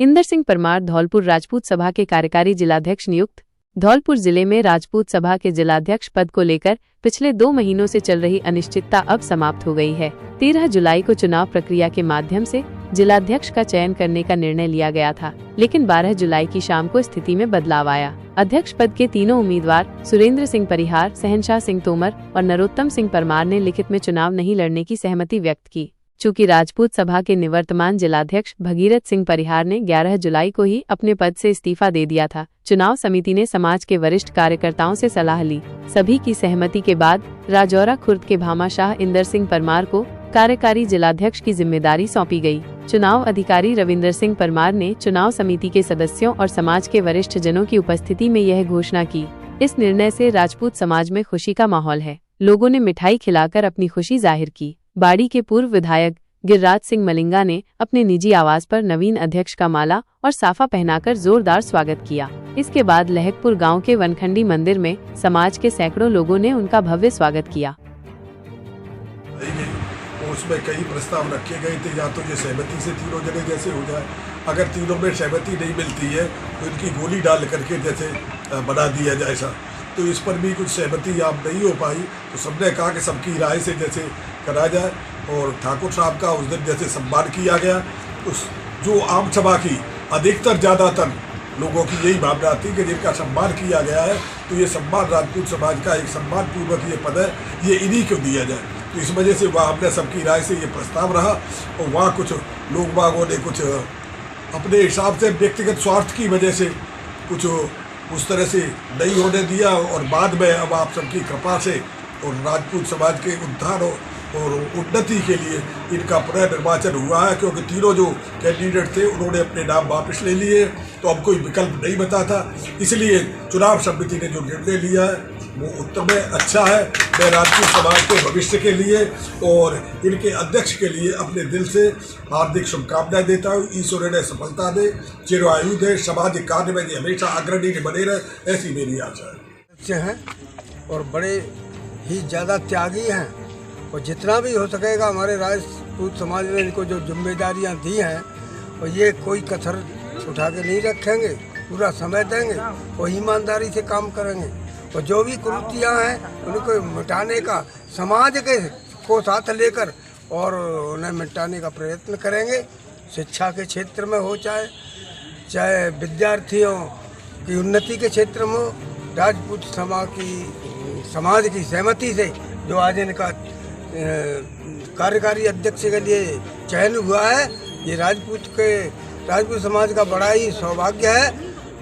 इंदर सिंह परमार धौलपुर राजपूत सभा के कार्यकारी जिलाध्यक्ष नियुक्त। धौलपुर जिले में राजपूत सभा के जिलाध्यक्ष पद को लेकर पिछले 2 महीनों से चल रही अनिश्चितता अब समाप्त हो गई है। 13 जुलाई को चुनाव प्रक्रिया के माध्यम से जिलाध्यक्ष का चयन करने का निर्णय लिया गया था, लेकिन 12 जुलाई की शाम को स्थिति में बदलाव आया। अध्यक्ष पद के तीनों उम्मीदवार सुरेंद्र सिंह परिहार, सहनशाह सिंह तोमर और नरोत्तम सिंह परमार ने लिखित में चुनाव नहीं लड़ने की सहमति व्यक्त की। चूँकि राजपूत सभा के निवर्तमान जिलाध्यक्ष भगीरथ सिंह परिहार ने 11 जुलाई को ही अपने पद से इस्तीफा दे दिया था, चुनाव समिति ने समाज के वरिष्ठ कार्यकर्ताओं से सलाह ली। सभी की सहमति के बाद राजौरा खुर्द के भामाशाह इंदर सिंह परमार को कार्यकारी जिलाध्यक्ष की जिम्मेदारी सौंपी गई। चुनाव अधिकारी रविंदर सिंह परमार ने चुनाव समिति के सदस्यों और समाज के वरिष्ठ जनों की उपस्थिति में यह घोषणा की। इस निर्णय से राजपूत समाज में खुशी का माहौल है। लोगों ने मिठाई खिलाकर अपनी खुशी जाहिर की। बाड़ी के पूर्व विधायक गिरिराज सिंह मलिंगा ने अपने निजी आवास पर नवीन अध्यक्ष का माला और साफा पहनाकर जोरदार स्वागत किया। इसके बाद लहकपुर गांव के वनखंडी मंदिर में समाज के सैकड़ों लोगों ने उनका भव्य स्वागत किया। उसमें कई प्रस्ताव रखे गए थे, या तो ये सहमति से तीनों जने जैसे हो जाए, अगर तीनों में सहमति नहीं मिलती है तो इनकी गोली डाल करके जैसे बना दिया जाए ऐसा। तो इस पर भी कुछ सहमति आप नहीं हो पाई, तो सबने कहा कि सबकी राय से जैसे करा जाए। और ठाकुर साहब का उस दिन जैसे सम्मान किया गया, उस जो आम सभा की अधिकतर ज़्यादातर लोगों की यही भावना थी कि जिनका सम्मान किया गया है, तो ये सम्मान राजपूत समाज का एक सम्मान पूर्वक ये पद है, ये इन्हीं को दिया जाए। तो इस वजह से वहाँ हमने सबकी राय से ये प्रस्ताव रहा, और वहाँ कुछ लोग बागों ने कुछ अपने हिसाब से व्यक्तिगत स्वार्थ की वजह से कुछ उस तरह से नहीं होने दिया। और बाद में अब आप सबकी कृपा से और राजपूत समाज के उद्धार और उन्नति के लिए इनका पुनर्निर्वाचन हुआ है, क्योंकि तीनों जो कैंडिडेट थे उन्होंने अपने नाम वापस ले लिए, तो अब कोई विकल्प नहीं बचा था। इसलिए चुनाव समिति ने जो निर्णय लिया है वो उत्तम है, अच्छा है। मैं राजपूत समाज के भविष्य के लिए और इनके अध्यक्ष के लिए अपने दिल से हार्दिक शुभकामनाएं देता हूँ। ईश्वर ने सफलता दे, चिरायु दे, सामाजिक कार्य में हमेशा अग्रणी बने रहे, ऐसी मेरी आशा है। अच्छे हैं और बड़े ही ज़्यादा त्यागी हैं, और जितना भी हो सकेगा हमारे राजपूत समाज ने इनको जो जिम्मेदारियां दी हैं, और ये कोई कसर उठा के नहीं रखेंगे, पूरा समय देंगे और ईमानदारी से काम करेंगे। और जो भी कुरीतियाँ हैं उनको मिटाने का समाज के को साथ लेकर और उन्हें मिटाने का प्रयत्न करेंगे। शिक्षा के क्षेत्र में हो, चाहे विद्यार्थियों की उन्नति के क्षेत्र में हो, राजपूत समाज की सहमति से जो आज इनका कार्यकारी अध्यक्ष के लिए चयन हुआ है, ये राजपूत समाज का बड़ा ही सौभाग्य है।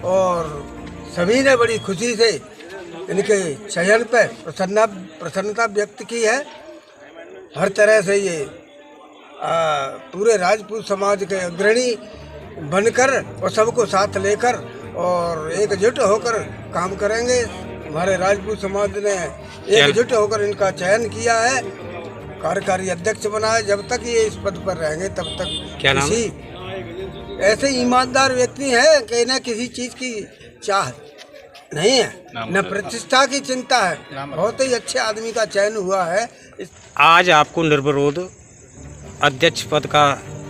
और सभी ने बड़ी खुशी से इनके चयन पर प्रसन्नता व्यक्त की है। हर तरह से ये पूरे राजपूत समाज के अग्रणी बनकर और सबको साथ लेकर और एकजुट होकर काम करेंगे। हमारे राजपूत समाज ने एकजुट होकर इनका चयन किया है, कार्यकारी अध्यक्ष बनाया। जब तक ये इस पद पर रहेंगे तब तक क्या नाम? ऐसे ईमानदार व्यक्ति हैं कि न किसी चीज़ की चाह नहीं है, न प्रतिष्ठा की चिंता है। बहुत ही अच्छे आदमी का चयन हुआ है। आज आपको निर्विरोध अध्यक्ष पद का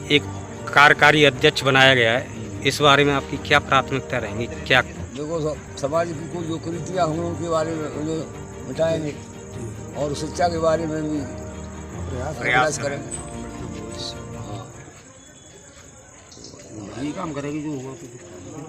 एक कार्यकारी अध्यक्ष बनाया गया है, इस बारे में आपकी क्या प्राथमिकता रहेंगी? क्या देखो, समाज को जो कुरीतियाँ हुई उनके बारे में उन्हें मिटाएंगे और शिक्षा के बारे में भी प्रयास करेंगे। हाँ, यही काम करेंगे जो होगा।